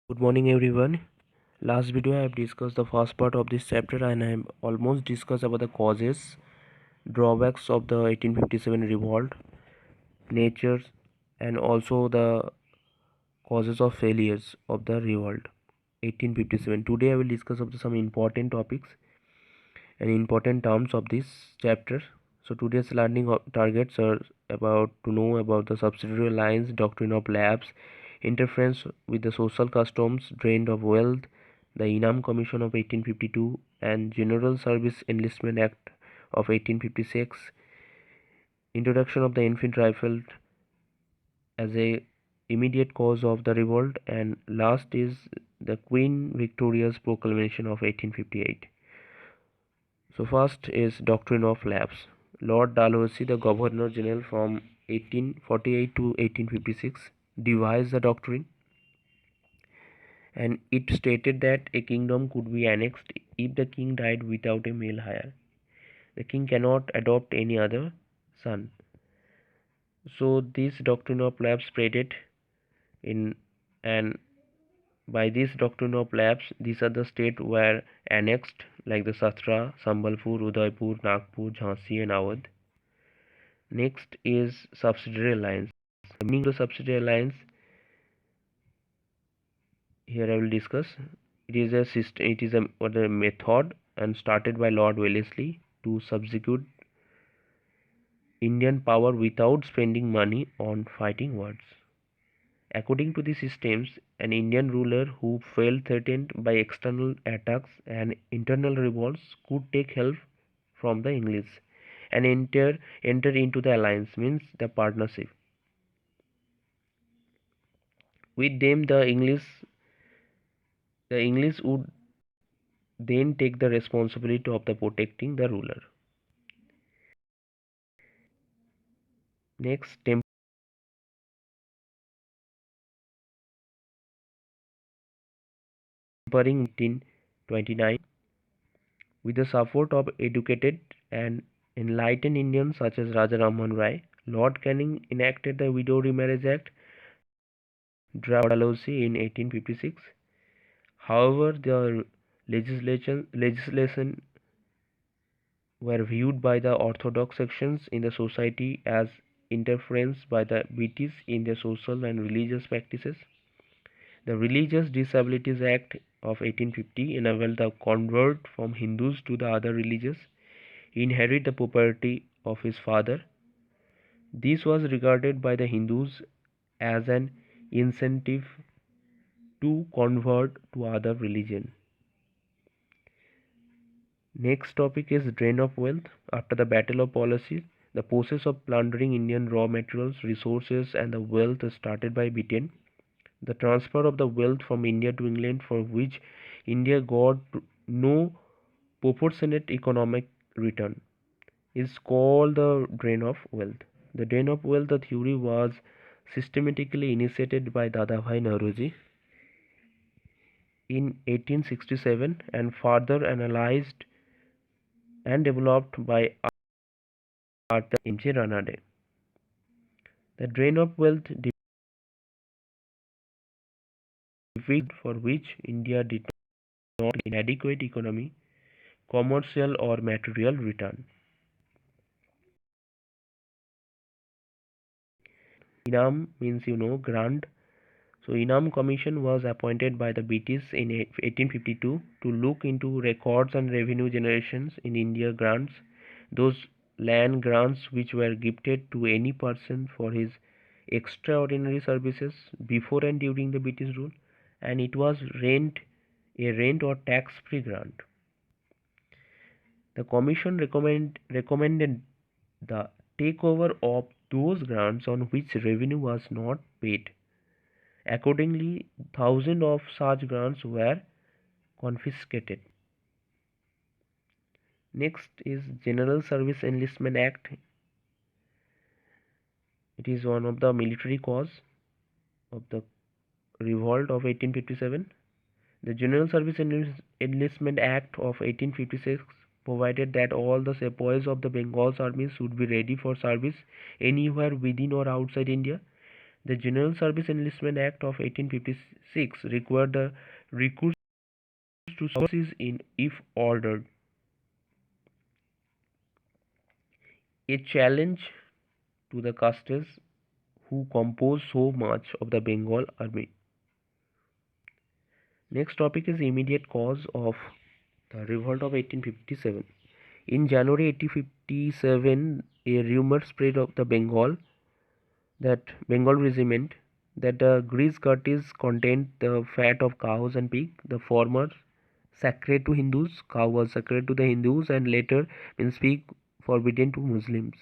Good morning everyone. Last video I have discussed the first part of this chapter and I have almost discussed about the causes, drawbacks of the 1857 revolt, nature and also the causes of failures of the revolt 1857. Today I will discuss of some important topics and important terms of this chapter. So today's learning targets are about to know about the subsidiary lines, doctrine of lapse, interference with the social customs, drain of wealth, the Inam Commission of 1852 and General Service Enlistment Act of 1856, introduction of the infantry rifle as a immediate cause of the revolt, and last is the Queen Victoria's proclamation of 1858. So first is doctrine of lapse. Lord Dalhousie, the Governor General from 1848 to 1856, devised the doctrine, and it stated that a kingdom could be annexed if the king died without a male heir. The king cannot adopt any other son. So this doctrine of lapse spreaded in, and by this doctrine of lapse, these are the states were annexed like the Satra, Sambalpur, Udaipur, Nagpur, Jhansi and Awadh. Next is subsidiary alliance. The meaning of the subsidiary alliance here I will discuss. It is a system. It is a method and started by Lord Wellesley to substitute Indian power without spending money on fighting wars. According to the systems, an Indian ruler who felt threatened by external attacks and internal revolts could take help from the English and enter into the alliance, means the partnership. With them, the English would then take the responsibility of the protecting the ruler. Next, tempering 1829 with the support of educated and enlightened Indians such as Raja Raman Rai. Lord Canning enacted the Widow Remarriage Act, Dalhousie in 1856. However, the legislation were viewed by the orthodox sections in the society as interference by the British in their social and religious practices. The Religious Disabilities Act of 1850 enabled the convert from Hindus to the other religions inherit the property of his father. This was regarded by the Hindus as an incentive to convert to other religion. Next topic is drain of wealth. After the Battle of Plassey, the process of plundering Indian raw materials, resources and the wealth started by Britain. The transfer of the wealth from India to England, for which India got no proportionate economic return, is called the drain of wealth. The drain of wealth the theory was systematically initiated by Dadabhai Nauroji in 1867 and further analyzed and developed by Arthur M.J. Ranade. The drain of wealth defeat for which India did not inadequate economy, commercial or material return. Inam means grant. So Inam Commission was appointed by the British in 1852 to look into records and revenue generations in India grants, those land grants which were gifted to any person for his extraordinary services before and during the British rule, and it was a rent or tax-free grant. The commission recommended the takeover of those grants on which revenue was not paid. Accordingly, thousands of such grants were confiscated. Next is General Service Enlistment Act. It is one of the military cause of the revolt of 1857. The General Service Enlistment Act of 1856 provided that all the sepoys of the Bengal army should be ready for service anywhere within or outside India. The General Service Enlistment Act of 1856 required the recruits to service in if ordered. A challenge to the castes who compose so much of the Bengal army. Next topic is immediate cause of the revolt of 1857. In January 1857, a rumor spread of the Bengal regiment that the grease curtains contained the fat of cows and pig. The former sacred to Hindus, cow was sacred to the Hindus, and later means pig forbidden to Muslims.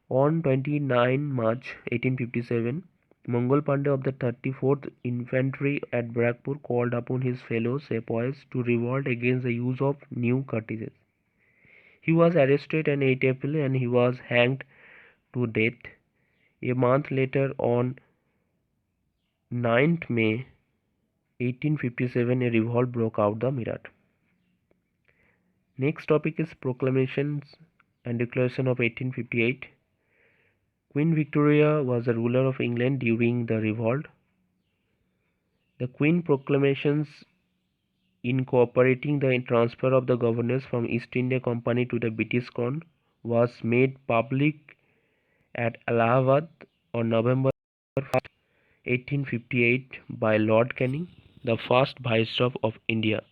On 29 March 1857, Mangal Pandey of the 34th Infantry at Barrackpur called upon his fellow sepoys to revolt against the use of new cartridges. He was arrested on 8 April and he was hanged to death. A month later, on 9th May 1857, a revolt broke out the Meerut. Next topic is Proclamations and Declaration of 1858. Queen Victoria was the ruler of England during the revolt. The Queen proclamations incorporating the transfer of the governors from East India Company to the British Crown was made public at Allahabad on November 1, 1858 by Lord Canning, the first Viceroy of India.